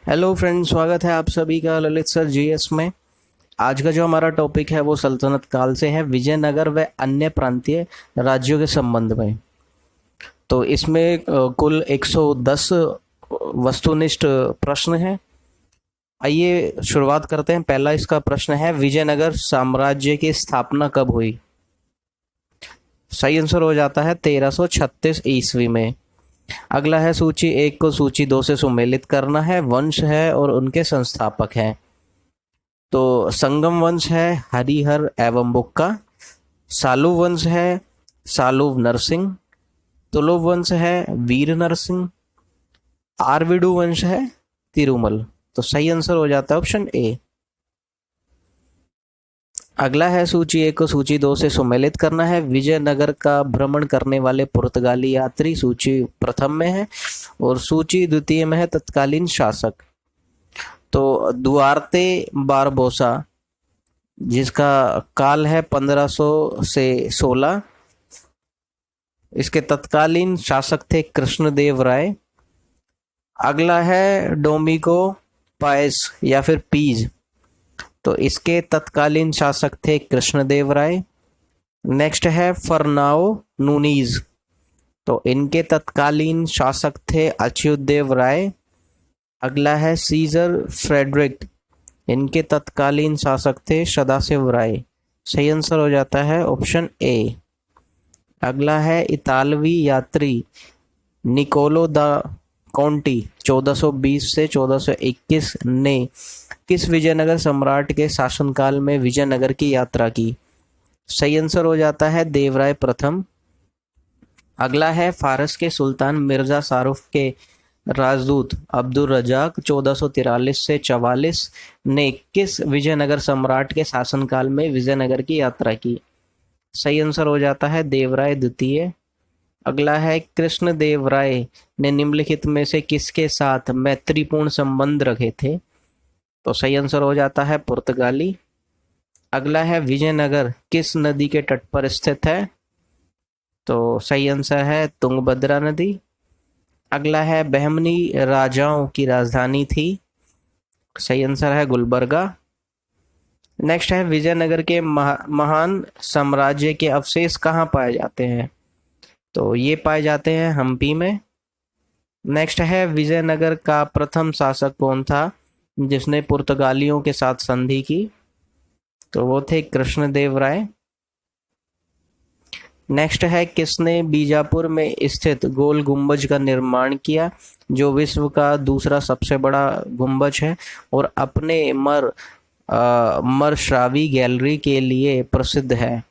Hello friends, स्वागत है आप सभी का ललित सर जीएस में। आज का जो हमारा टॉपिक है वो सल्तनत काल से है, विजयनगर व अन्य प्रांतीय राज्यों के संबंध में। तो इसमें कुल 110 वस्तुनिष्ठ प्रश्न हैं। आइए शुरुआत करते हैं। पहला इसका प्रश्न है, विजयनगर साम्राज्य की स्थापना कब हुई? सही आंसर हो जाता है 1336 ईस्वी में। अगला है, सूची एक को सूची दो से सुमेलित करना है। वंश है और उनके संस्थापक हैं। तो संगम वंश है हरिहर एवं बुक्का। सालु वंश है सालुव नरसिंह। तुलुव वंश है वीर नरसिंह। आरविडु वंश है तिरुमल। तो सही आंसर हो जाता है ऑप्शन ए। अगला है, सूची एक को सूची दो से सुमेलित करना है। विजयनगर का भ्रमण करने वाले पुर्तगाली यात्री सूची प्रथम में है और सूची द्वितीय में है तत्कालीन शासक। तो दुआर्ते बारबोसा, जिसका काल है 1500 से 16, इसके तत्कालीन शासक थे कृष्णदेव राय। अगला है डोमिगो पायस या फिर पीज, तो इसके तत्कालीन शासक थे कृष्णदेव राय। नेक्स्ट है फरनाओ नूनीज, तो इनके तत्कालीन शासक थे अच्युतदेव राय। अगला है सीजर फ्रेडरिक, इनके तत्कालीन शासक थे सदाशिव राय। सही आंसर हो जाता है ऑप्शन ए। अगला है इतालवी यात्री निकोलो दा कॉन्टी 1420 से 1421 ने किस विजयनगर सम्राट के शासनकाल में विजयनगर की यात्रा की? सही आंसर हो जाता है देवराय प्रथम। अगला है, फारस के सुल्तान मिर्जा शाहरुख के राजदूत अब्दुल रजाक 1443 से 44 ने किस विजयनगर सम्राट के शासनकाल में विजयनगर की यात्रा की? सही आंसर हो जाता है देवराय द्वितीय। अगला है, कृष्ण देव राय ने निम्नलिखित में से किसके साथ मैत्रीपूर्ण संबंध रखे थे? तो सही आंसर हो जाता है पुर्तगाली। अगला है, विजयनगर किस नदी के तट पर स्थित है? तो सही आंसर है तुंगभद्रा नदी। अगला है, बहमनी राजाओं की राजधानी थी। सही आंसर है गुलबर्गा। नेक्स्ट है, विजयनगर के महान साम्राज्य के अवशेष कहाँ पाए जाते हैं? तो ये पाए जाते हैं हम्पी में। नेक्स्ट है, विजयनगर का प्रथम शासक कौन था जिसने पुर्तगालियों के साथ संधि की? तो वो थे कृष्णदेव राय। नेक्स्ट है, किसने बीजापुर में स्थित गोल गुम्बज का निर्माण किया, जो विश्व का दूसरा सबसे बड़ा गुम्बज है और अपने मरश्रावी गैलरी के लिए प्रसिद्ध है?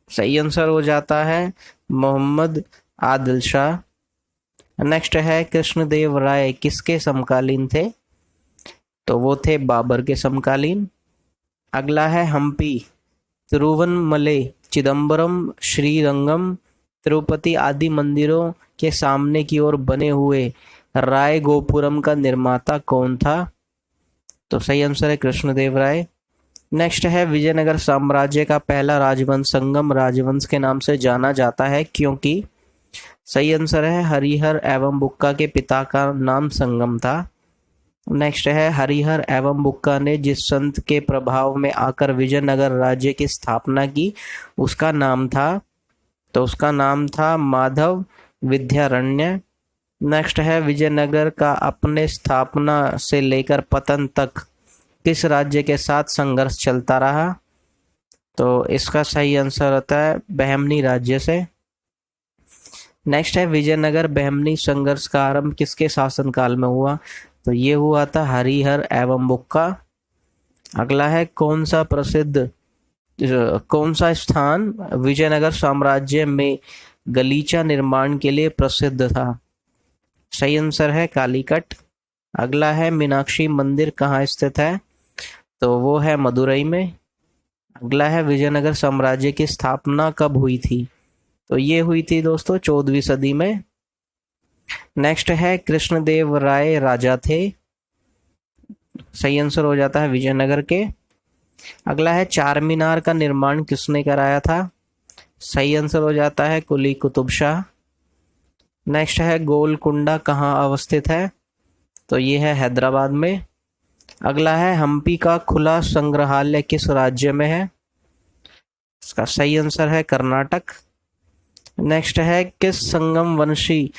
सही आंसर हो जाता है मोहम्मद आदिल शाह। नेक्स्ट है, कृष्णदेव राय किसके समकालीन थे? तो वो थे बाबर के समकालीन। अगला है, हम्पी, तिरुवनमले, चिदम्बरम, श्रीरंगम, तिरुपति आदि मंदिरों के सामने की ओर बने हुए राय गोपुरम का निर्माता कौन था? तो सही आंसर है कृष्णदेव राय। नेक्स्ट है, विजयनगर साम्राज्य का पहला राजवंश संगम राजवंश के नाम से जाना जाता है क्योंकि? सही आंसर है हरिहर एवं बुक्का के पिता का नाम संगम था। नेक्स्ट है, हरिहर एवं बुक्का ने जिस संत के प्रभाव में आकर विजयनगर राज्य की स्थापना की उसका नाम था? तो उसका नाम था माधव विद्यारण्य। नेक्स्ट है, विजयनगर का अपने स्थापना से लेकर पतन तक किस राज्य के साथ संघर्ष चलता रहा? तो इसका सही आंसर होता है बहमनी राज्य से। नेक्स्ट है, विजयनगर बहमनी संघर्ष का आरंभ किसके शासनकाल में हुआ? तो ये हुआ था हरिहर एवं बुक्का। अगला है, कौन सा स्थान विजयनगर साम्राज्य में गलीचा निर्माण के लिए प्रसिद्ध था? सही आंसर है कालीकट। अगला है, मीनाक्षी मंदिर कहाँ स्थित है? तो वो है मदुरई में। अगला है, विजयनगर साम्राज्य की स्थापना कब हुई थी? तो ये हुई थी दोस्तों 14वीं सदी में। नेक्स्ट है, कृष्णदेव राय राजा थे। सही आंसर हो जाता है विजयनगर के। अगला है, चार मीनार का निर्माण किसने कराया था? सही आंसर हो जाता है कुली कुतुब शाह। नेक्स्ट है, गोलकुंडा कहाँ अवस्थित है? तो ये है हैदराबाद में। अगला है हम्पी का खुला संग्रहालय किस राज्य में है? इसका सही आंसर है कर्नाटक। नेक्स्ट है किस संगम वंशी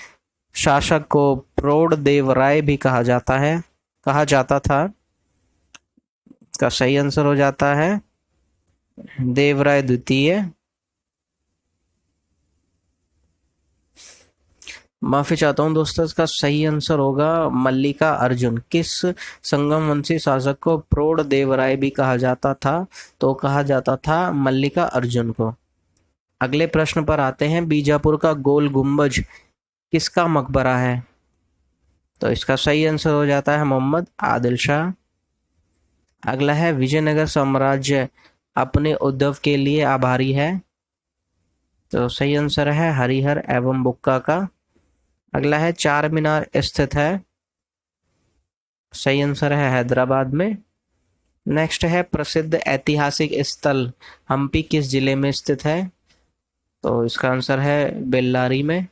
शासक को प्रौढ़ देवराय भी कहा जाता था? इसका सही आंसर हो जाता है देवराय द्वितीय। माफी चाहता हूँ दोस्तों, इसका सही आंसर होगा मल्लिका अर्जुन। किस संगम वंशी शासक को प्रौढ़ देवराय भी कहा जाता था? तो कहा जाता था मल्लिका अर्जुन को। अगले प्रश्न पर आते हैं। बीजापुर का गोल गुंबज किसका मकबरा है? तो इसका सही आंसर हो जाता है मोहम्मद आदिल शाह। अगला है विजयनगर साम्राज्य अपने उद्भव के लिए आभारी है? तो सही आंसर है हरिहर एवं बुक्का का। अगला है चार मीनार स्थित है? सही आंसर है हैदराबाद में। नेक्स्ट है प्रसिद्ध ऐतिहासिक स्थल हम्पी किस जिले में स्थित है? तो इसका आंसर है बेल्लारी में।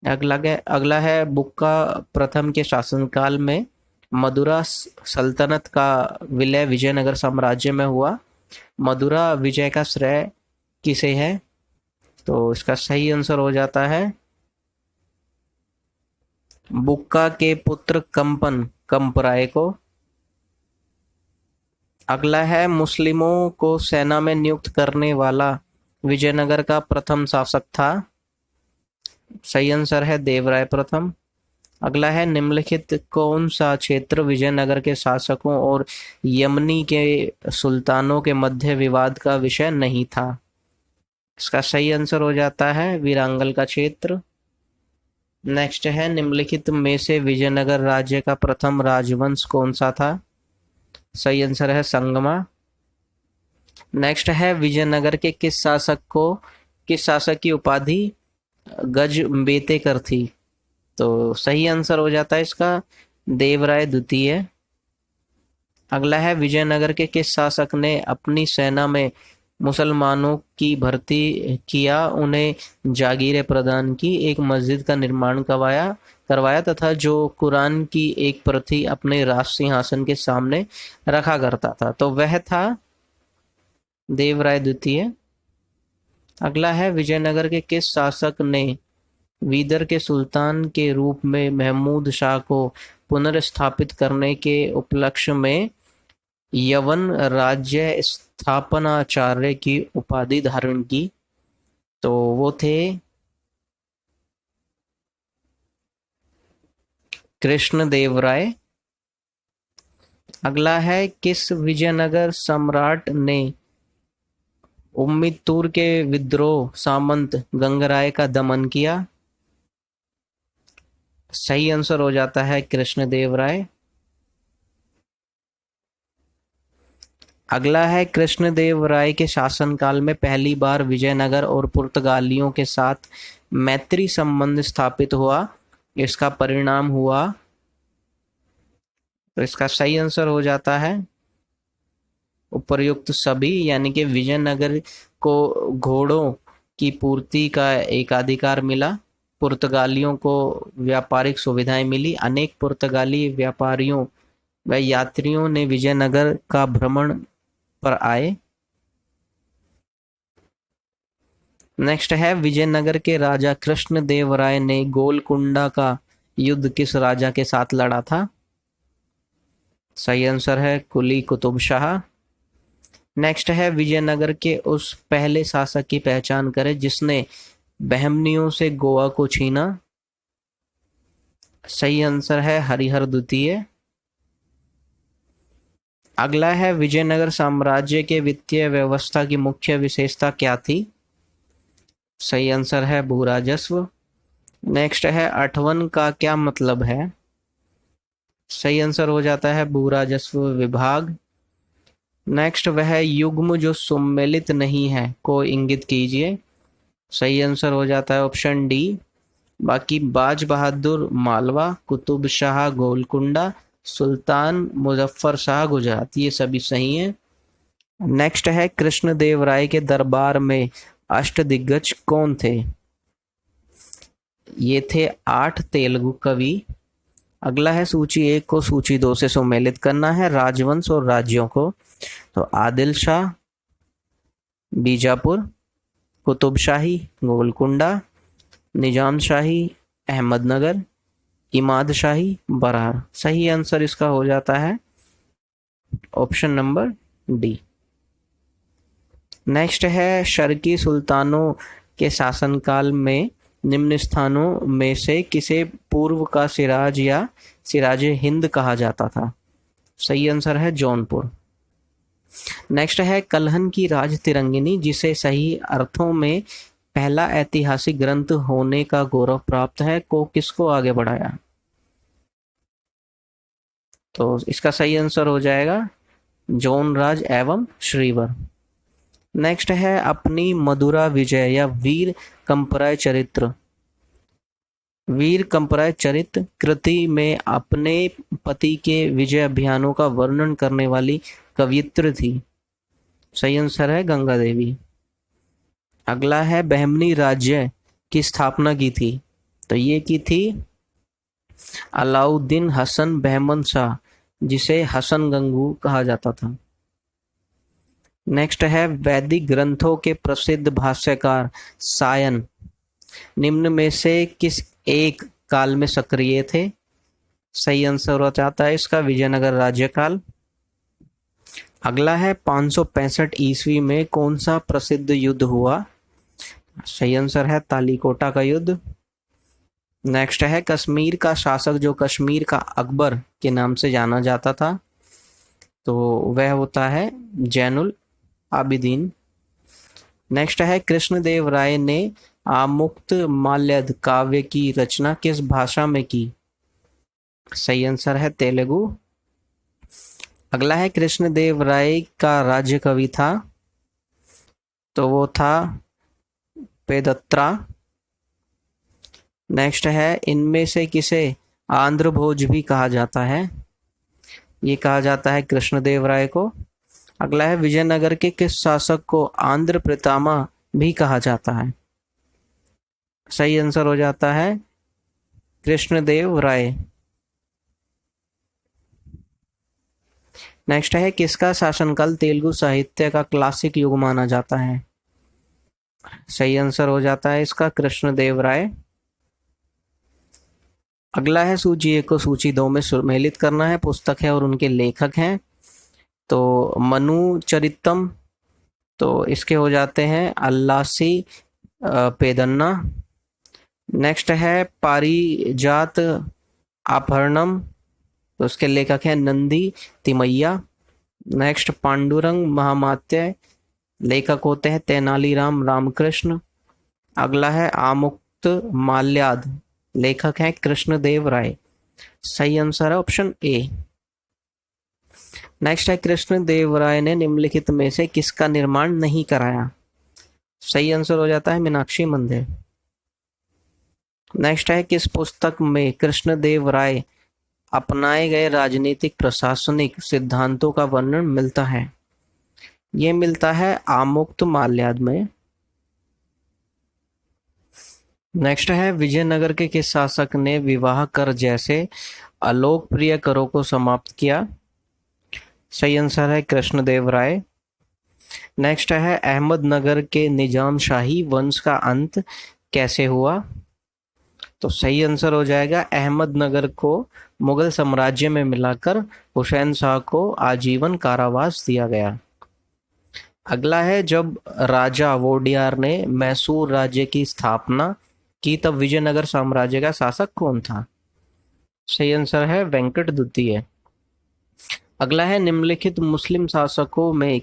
अगला है बुक्का प्रथम के शासनकाल में मदुरा सल्तनत का विलय विजयनगर साम्राज्य में हुआ। मदुरा विजय का श्रेय किसे है? तो इसका सही आंसर हो जाता है बुक्का के पुत्र कंपराय को। अगला है मुस्लिमों को सेना में नियुक्त करने वाला विजयनगर का प्रथम शासक था? सही आंसर है देवराय प्रथम। अगला है निम्नलिखित कौन सा क्षेत्र विजयनगर के शासकों और यमनी के सुल्तानों के मध्य विवाद का विषय नहीं था? इसका सही आंसर हो जाता है वीरांगल का क्षेत्र। नेक्स्ट है निम्नलिखित में से विजयनगर राज्य का प्रथम राजवंश कौन सा था? सही आंसर है संगमा। नेक्स्ट है विजयनगर के किस शासक की उपाधि गजबेतेकर थी? तो सही आंसर हो जाता है इसका देवराय द्वितीय। अगला है विजयनगर के किस शासक ने अपनी सेना में मुसलमानों की भर्ती किया, उन्हें जागीरें प्रदान की, एक मस्जिद का निर्माण करवाया तथा जो कुरान की एक प्रति अपने राज सिंहासन के सामने रखा करता था? तो वह था देवराय द्वितीय। अगला है विजयनगर के किस शासक ने वीदर के सुल्तान के रूप में महमूद शाह को पुनर्स्थापित करने के उपलक्ष्य में यवन राज्य स्थापनाचार्य की उपाधि धारण की? तो वो थे कृष्णदेवराय। अगला है किस विजयनगर सम्राट ने उम्मीदपुर के विद्रोह सामंत गंगराय का दमन किया? सही आंसर हो जाता है कृष्णदेवराय। अगला है कृष्णदेवराय के शासनकाल में पहली बार विजयनगर और पुर्तगालियों के साथ मैत्री संबंध स्थापित हुआ, इसका परिणाम हुआ? तो इसका सही आंसर हो जाता है उपर्युक्त सभी, यानी कि विजयनगर को घोड़ों की पूर्ति का एकाधिकार मिला, पुर्तगालियों को व्यापारिक सुविधाएं मिली, अनेक पुर्तगाली व्यापारियों व यात्रियों ने विजयनगर का भ्रमण पर आए। नेक्स्ट है विजयनगर के राजा कृष्णदेवराय ने गोलकुंडा का युद्ध किस राजा के साथ लड़ा था? सही आंसर है कुली कुतुब शाह। नेक्स्ट है विजयनगर के उस पहले शासक की पहचान करें जिसने बहमनियों से गोवा को छीना? सही आंसर है हरिहर द्वितीय। अगला है विजयनगर साम्राज्य के वित्तीय व्यवस्था की मुख्य विशेषता क्या थी? सही आंसर है भूराजस्व। नेक्स्ट है अठवन का क्या मतलब है? सही आंसर हो जाता है भूराजस्व विभाग। नेक्स्ट वह युग्म जो सम्मिलित नहीं है को इंगित कीजिए। सही आंसर हो जाता है ऑप्शन डी। बाकी बाज बहादुर मालवा, कुतुब शाह गोलकुंडा, सुल्तान मुजफ्फर शाह गुजरात, ये सभी सही हैं। नेक्स्ट है कृष्णदेवराय के दरबार में अष्टदिग्गज कौन थे? ये थे 8 तेलुगु कवि। अगला है सूची 1 को सूची 2 से सम्मिलित करना है, राजवंश और राज्यों को। तो आदिल शाह बीजापुर, कुतुब शाही गोलकुंडा, निजाम शाही अहमदनगर, इमाद शाही बरार। सही आंसर इसका हो जाता है ऑप्शन नंबर डी। नेक्स्ट है शर्की सुल्तानों के शासनकाल में निम्न स्थानों में से किसे पूर्व का सिराज या सिराज हिंद कहा जाता था? सही आंसर है जौनपुर। नेक्स्ट है कलहन की राज तिरंगिनी, जिसे सही अर्थों में पहला ऐतिहासिक ग्रंथ होने का गौरव प्राप्त है, को किसको आगे बढ़ाया? तो इसका सही आंसर हो जाएगा जौनराज एवं श्रीवर। नेक्स्ट है अपनी मधुरा विजय या वीर कंपराय चरित्र, वीर कंपराय चरित्र कृति में अपने पति के विजय अभियानों का वर्णन करने वाली कवियत्री थी। सही आंसर है गंगा देवी। अगला है बहमनी राज्य की स्थापना की थी, तो ये की थी अलाउद्दीन हसन बहमन शाह, जिसे हसन गंगू कहा जाता था। नेक्स्ट है वैदिक ग्रंथों के प्रसिद्ध भाष्यकार सायन निम्न में से किस एक काल में सक्रिय थे? सही आंसर हो जाता है इसका विजयनगर राज्यकाल। अगला है 565 ईस्वी में कौन सा प्रसिद्ध युद्ध हुआ? सही आंसर है तालीकोटा का युद्ध। नेक्स्ट है कश्मीर का शासक जो कश्मीर का अकबर के नाम से जाना जाता था, तो वह होता है जैनुल आबिदीन। नेक्स्ट है कृष्णदेव राय ने आमुक्त माल्यद काव्य की रचना किस भाषा में की? सही आंसर है तेलुगु। अगला है कृष्णदेव राय का राज्य कवि था, तो वो था पेदत्रा। नेक्स्ट है इनमें से किसे आंध्र भोज भी कहा जाता है? ये कहा जाता है कृष्णदेव राय को। अगला है विजयनगर के किस शासक को आंध्र पितामह भी कहा जाता है? सही आंसर हो जाता है कृष्णदेव राय। नेक्स्ट है किसका शासनकाल तेलुगु साहित्य का क्लासिक युग माना जाता है? सही आंसर हो जाता है इसका कृष्णदेव राय। अगला है सूची 1 को सूची 2 में सम्मिलित करना है, पुस्तक है और उनके लेखक हैं। तो मनु चरितम, तो इसके हो जाते हैं अल्लासी पेदन्ना। नेक्स्ट है पारिजात अपहरणम, तो उसके लेखक हैं नंदी तिमैया। नेक्स्ट पांडुरंग महामात्य, लेखक होते हैं तेनालीराम रामकृष्ण। अगला है आमुक्त माल्याद, लेखक हैं कृष्णदेव राय। सही आंसर है ऑप्शन ए। नेक्स्ट है कृष्णदेव राय ने निम्नलिखित में से किसका निर्माण नहीं कराया? सही आंसर हो जाता है मीनाक्षी मंदिर। नेक्स्ट है किस पुस्तक में कृष्णदेव राय अपनाए गए राजनीतिक प्रशासनिक सिद्धांतों का वर्णन मिलता है? ये मिलता है आमुक्त माल्याद में। नेक्स्ट है विजयनगर के किस शासक ने विवाह कर जैसे अलोकप्रिय करों को समाप्त किया? सही आंसर है कृष्णदेव राय। नेक्स्ट है अहमदनगर के निजाम शाही वंश का अंत कैसे हुआ? तो सही आंसर हो जाएगा अहमदनगर को मुगल साम्राज्य में मिलाकर हुसैन शाह को आजीवन कारावास दिया गया। अगला है जब राजा वोडियार ने मैसूर राज्य की स्थापना की तब विजयनगर साम्राज्य का शासक कौन था? सही आंसर है वेंकट द्वितीय। अगला है निम्नलिखित मुस्लिम शासकों में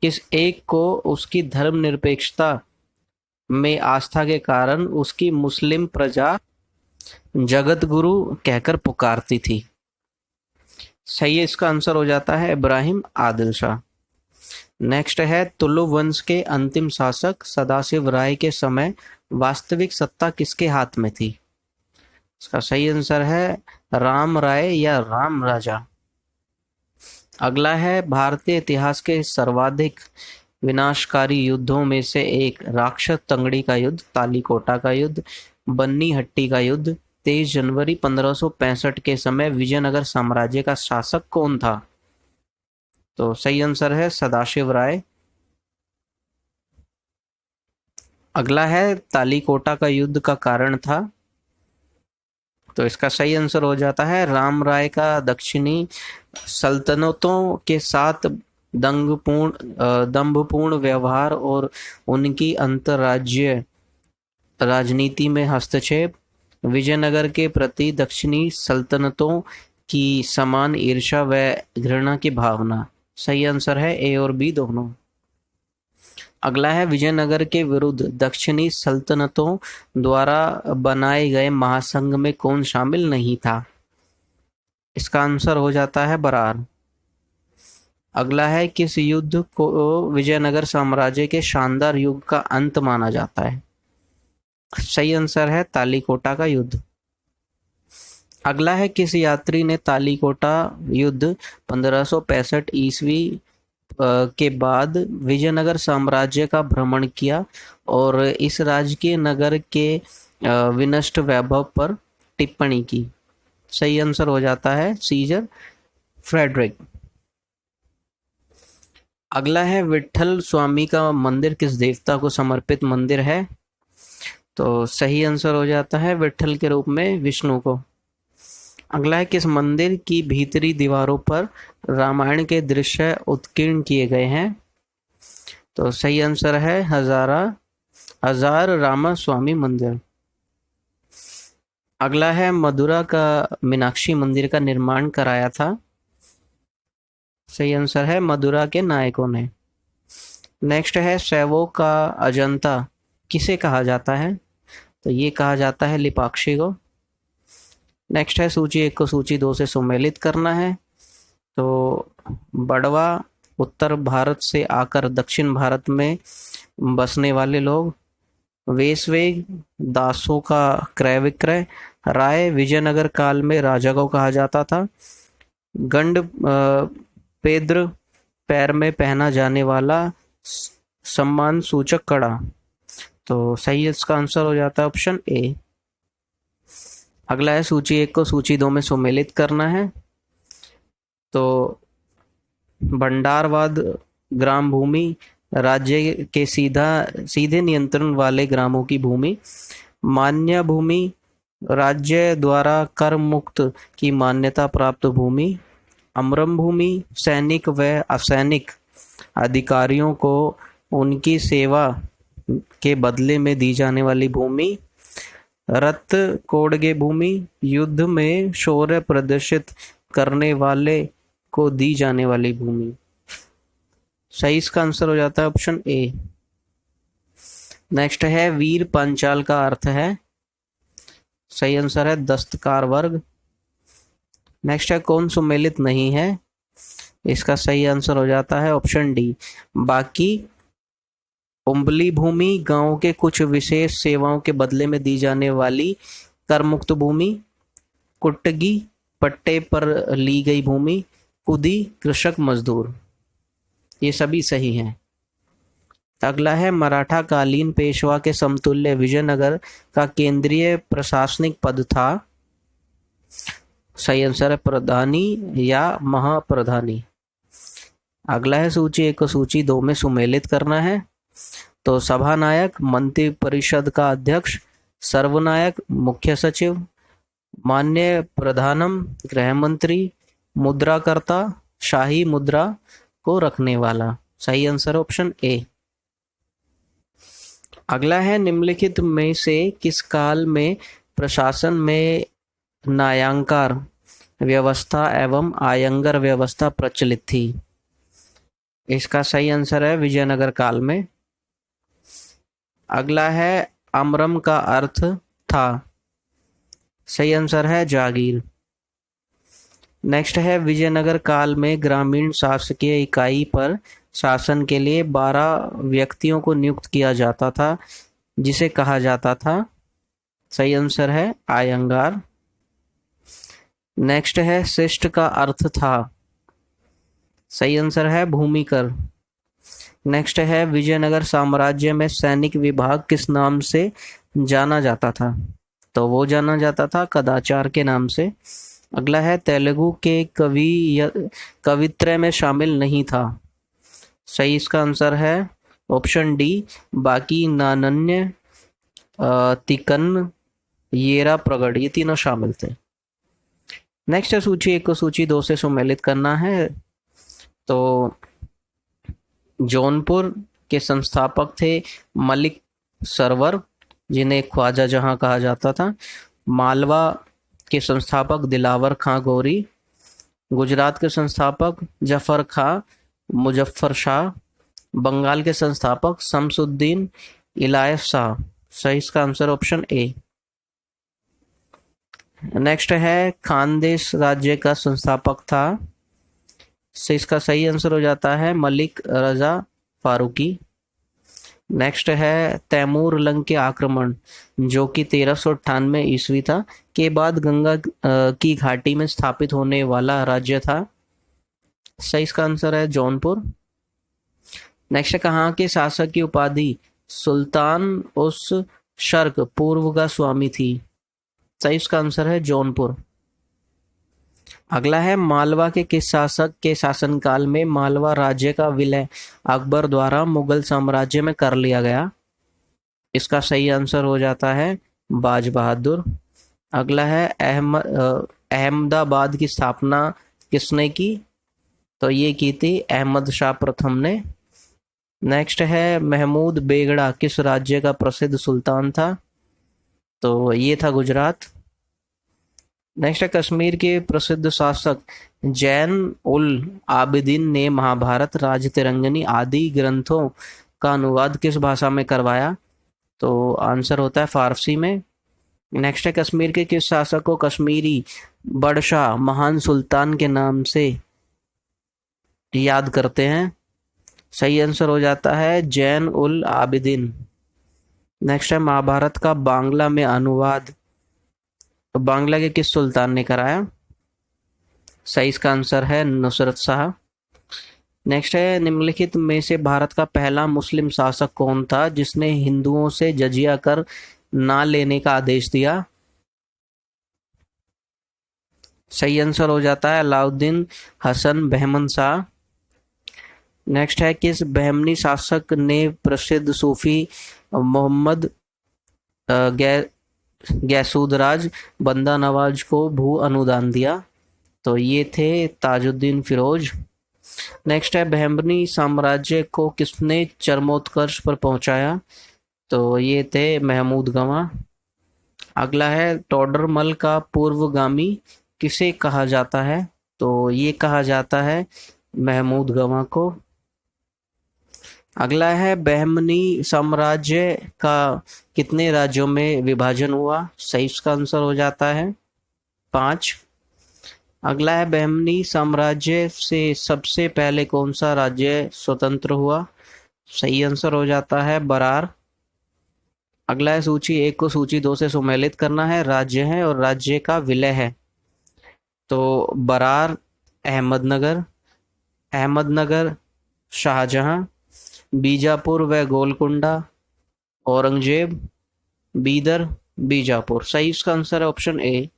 किस एक को उसकी धर्मनिरपेक्षता में आस्था के कारण उसकी मुस्लिम प्रजा जगत गुरु कहकर पुकारती थी? सही है, इसका आंसर हो जाता है इब्राहिम आदिल शाह। नेक्स्ट है तुलु वंश के अंतिम शासक सदाशिव राय के समय वास्तविक सत्ता किसके हाथ में थी? इसका सही आंसर है राम राय या राम राजा। अगला है भारतीय इतिहास के सर्वाधिक विनाशकारी युद्धों में से एक राक्षस तंगड़ी का युद्ध, तालीकोटा का युद्ध, बन्नी हट्टी का युद्ध, 23 जनवरी 1565 के समय विजयनगर साम्राज्य का शासक कौन था? तो सही आंसर है सदाशिव राय। अगला है तालीकोटा का युद्ध का कारण था। तो इसका सही आंसर हो जाता है राम राय का दक्षिणी सल्तनतों के साथ दंभपूर्ण व्यवहार और उनकी अंतर्राज्यीय राजनीति में हस्तक्षेप, विजयनगर के प्रति दक्षिणी सल्तनतों की समान ईर्ष्या व घृणा की भावना। सही आंसर है ए और बी दोनों। अगला है विजयनगर के विरुद्ध दक्षिणी सल्तनतों द्वारा बनाए गए महासंघ में कौन शामिल नहीं था? इसका आंसर हो जाता है बरार। अगला है किस युद्ध को विजयनगर साम्राज्य के शानदार युग का अंत माना जाता है? सही आंसर है तालीकोटा का युद्ध। अगला है किस यात्री ने तालीकोटा युद्ध 1565 ईस्वी के बाद विजयनगर साम्राज्य का भ्रमण किया और इस राजकीय नगर के विनष्ट वैभव पर टिप्पणी की? सही आंसर हो जाता है सीजर फ्रेडरिक। अगला है विठल स्वामी का मंदिर किस देवता को समर्पित मंदिर है? तो सही आंसर हो जाता है विठल के रूप में विष्णु को। अगला है किस मंदिर की भीतरी दीवारों पर रामायण के दृश्य उत्कीर्ण किए गए हैं? तो सही आंसर है हजार रामा स्वामी मंदिर। अगला है मदुरा का मीनाक्षी मंदिर का निर्माण कराया था? सही आंसर है मदुरा के नायकों ने। नेक्स्ट है सैवो का अजंता किसे कहा जाता है? तो ये कहा जाता है लिपाक्षी को। नेक्स्ट है सूची 1 को सूची 2 से सुमेलित करना है। तो बड़वा उत्तर भारत से आकर दक्षिण भारत में बसने वाले लोग, वेशवेग दासों का क्रय विक्रय, राय विजयनगर काल में राजा को कहा जाता था, गंड पेद्र पैर में पहना जाने वाला सम्मान सूचक कड़ा। तो सही इसका आंसर हो जाता है ऑप्शन ए। अगला है सूची 1 को सूची 2 में सुमेलित करना है। तो भंडारवाद ग्राम भूमि राज्य के सीधे नियंत्रण वाले ग्रामों की भूमि, मान्य भूमि राज्य द्वारा कर मुक्त की मान्यता प्राप्त भूमि, अमरम भूमि सैनिक व असैनिक अधिकारियों को उनकी सेवा के बदले में दी जाने वाली भूमि, रत कोडगे भूमि युद्ध में शौर्य प्रदर्शित करने वाले को दी जाने वाली भूमि। सही इसका आंसर हो जाता है ऑप्शन ए। नेक्स्ट है वीर पांचाल का अर्थ है? सही आंसर है दस्तकार वर्ग। नेक्स्ट है कौन सुमेलित नहीं है? इसका सही आंसर हो जाता है ऑप्शन डी बाकी। उम्बली भूमि गांव के कुछ विशेष सेवाओं के बदले में दी जाने वाली कर मुक्त भूमि, कुट्टगी पट्टे पर ली गई भूमि, कुदी कृषक मजदूर। ये सभी सही हैं। अगला है मराठा कालीन पेशवा के समतुल्य विजयनगर का केंद्रीय प्रशासनिक पद था? सही आंसर है प्रधानी या महाप्रधानी। अगला है सूची 1 को सूची 2 में सुमेलित करना है। तो सभानायक मंत्री परिषद का अध्यक्ष, सर्वनायक मुख्य सचिव, मान्य प्रधानम गृह मंत्री, मुद्राकर्ता शाही मुद्रा को रखने वाला। सही आंसर ऑप्शन ए। अगला है निम्नलिखित में से किस काल में प्रशासन में न्यायाधिकार व्यवस्था एवं आयंगर व्यवस्था प्रचलित थी? इसका सही आंसर है विजयनगर काल में। अगला है अमरम का अर्थ था? सही आंसर है जागीर। नेक्स्ट है विजयनगर काल में ग्रामीण शासकीय इकाई पर शासन के लिए 12 व्यक्तियों को नियुक्त किया जाता था जिसे कहा जाता था? सही आंसर है आयंगार। नेक्स्ट है शिष्ट का अर्थ था? सही आंसर है भूमिकर। नेक्स्ट है विजयनगर साम्राज्य में सैनिक विभाग किस नाम से जाना जाता था? तो वो जाना जाता था कदाचार के नाम से। अगला है तेलुगु के कवित्रय में शामिल नहीं था। सही इसका आंसर है ऑप्शन डी, बाकी नानन्य, तिकन, येरा प्रगड़, ये तीनों शामिल थे। नेक्स्ट है सूची एक को सूची दो से सुमेलित करना है। तो जौनपुर के संस्थापक थे मलिक सरवर, जिन्हें ख्वाजा जहां कहा जाता था। मालवा के संस्थापक दिलावर खां गौरी। गुजरात के संस्थापक जफर खां मुजफ्फर शाह। बंगाल के संस्थापक शमसुद्दीन इलायत शाह। सही इसका आंसर ऑप्शन ए। नेक्स्ट है खानदेश राज्य का संस्थापक था। से इसका सही आंसर हो जाता है मलिक रजा फारूकी। नेक्स्ट है तैमूर लंग के आक्रमण, जो कि 1398 ईस्वी था, के बाद गंगा की घाटी में स्थापित होने वाला राज्य था। सही इसका आंसर है जौनपुर। नेक्स्ट है कहाँ के शासक की उपाधि सुल्तान उस शर्क पूर्व का स्वामी थी। सही इसका आंसर है जौनपुर। अगला है मालवा के किस शासक के शासनकाल में मालवा राज्य का विलय अकबर द्वारा मुगल साम्राज्य में कर लिया गया। इसका सही आंसर हो जाता है बाज बहादुर। अगला है अहमदाबाद की स्थापना किसने की। तो ये की थी अहमद शाह प्रथम ने। नेक्स्ट है महमूद बेगड़ा किस राज्य का प्रसिद्ध सुल्तान था। तो ये था गुजरात। नेक्स्ट है कश्मीर के प्रसिद्ध शासक जैन उल आबिदीन ने महाभारत, राजतिरंगनी आदि ग्रंथों का अनुवाद किस भाषा में करवाया। तो आंसर होता है फारसी में। नेक्स्ट है कश्मीर के किस शासक को कश्मीरी बड़शाह महान सुल्तान के नाम से याद करते हैं। सही आंसर हो जाता है जैन उल आबिदीन। नेक्स्ट है महाभारत का बांग्ला में अनुवाद तो बांग्ला के किस सुल्तान ने कराया। सही इसका आंसर है नुसरत शाह। नेक्स्ट है निम्नलिखित में से भारत का पहला मुस्लिम शासक कौन था जिसने हिंदुओं से जजिया कर ना लेने का आदेश दिया। सही आंसर हो जाता है अलाउद्दीन हसन बहमन शाह। नेक्स्ट है किस बहमनी शासक ने प्रसिद्ध सूफी मोहम्मद गैसूदराज बंदा नवाज को भू अनुदान दिया। तो ये थे ताजुद्दीन फिरोज। नेक्स्ट है बहमनी साम्राज्य को किसने चरमोत्कर्ष पर पहुंचाया। तो ये थे महमूद गवाह। अगला है टोडरमल का पूर्वगामी किसे कहा जाता है। तो ये कहा जाता है महमूद गवाह को। अगला है बहमनी साम्राज्य का कितने राज्यों में विभाजन हुआ। सही इसका आंसर हो जाता है 5। अगला है बहमनी साम्राज्य से सबसे पहले कौन सा राज्य स्वतंत्र हुआ। सही आंसर हो जाता है बरार। अगला है सूची एक को सूची दो से सुमेलित करना है। राज्य है और राज्य का विलय है। तो बरार अहमदनगर, अहमदनगर शाहजहां, बीजापुर व गोलकुंडा औरंगजेब, बीदर बीजापुर। सही इसका आंसर है ऑप्शन ए।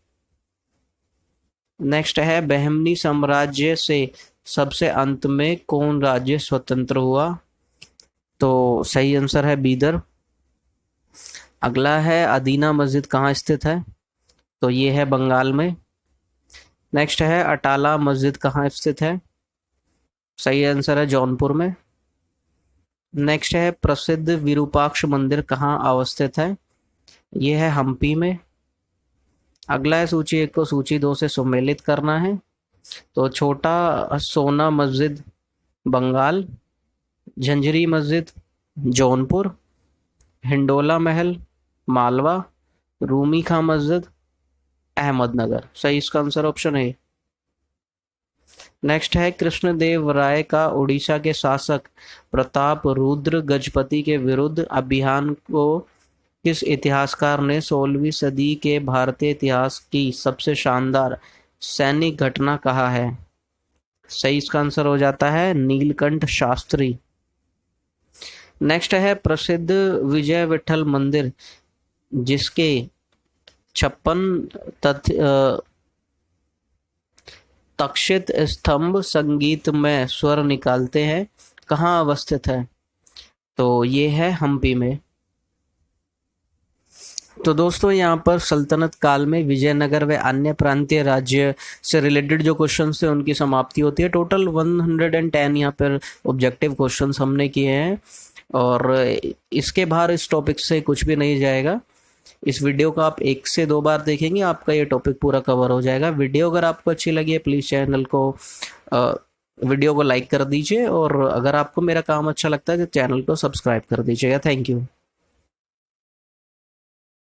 नेक्स्ट है बहमनी साम्राज्य से सबसे अंत में कौन राज्य स्वतंत्र हुआ। तो सही आंसर है बीदर। अगला है अदीना मस्जिद कहाँ स्थित है। तो ये है बंगाल में। नेक्स्ट है अटाला मस्जिद कहाँ स्थित है। सही आंसर है जौनपुर में। नेक्स्ट है प्रसिद्ध विरूपाक्ष मंदिर कहाँ अवस्थित है। यह है हम्पी में। अगला है सूची एक को सूची दो से सुमेलित करना है। तो छोटा सोना मस्जिद बंगाल, झंझरी मस्जिद जौनपुर, हिंडोला महल मालवा, रूमी खां मस्जिद अहमदनगर। सही इसका आंसर ऑप्शन है। नेक्स्ट है कृष्णदेव राय का उड़ीसा के शासक प्रताप रुद्र गजपति के विरुद्ध अभियान को किस इतिहासकार ने 16वीं सदी के भारतीय इतिहास की सबसे शानदार सैनिक घटना कहा है। सही इसका आंसर हो जाता है नीलकंठ शास्त्री। नेक्स्ट है प्रसिद्ध विजय विठल मंदिर जिसके 56 तक्षित स्तंभ संगीत में स्वर निकालते हैं, कहाँ अवस्थित है? तो ये है हम्पी में। तो दोस्तों यहाँ पर सल्तनत काल में विजयनगर व अन्य प्रांतीय राज्य से रिलेटेड जो क्वेश्चंस थे उनकी समाप्ति होती है। टोटल 110 यहाँ पर ऑब्जेक्टिव क्वेश्चंस हमने किए हैं और इसके बाहर इस टॉपिक से कुछ भी नहीं जाएगा। इस वीडियो को आप 1 से 2 बार देखेंगे, आपका ये टॉपिक पूरा कवर हो जाएगा। वीडियो अगर आपको अच्छी लगी है प्लीज़ वीडियो को लाइक कर दीजिए और अगर आपको मेरा काम अच्छा लगता है तो चैनल को सब्सक्राइब कर दीजिएगा। Thank you.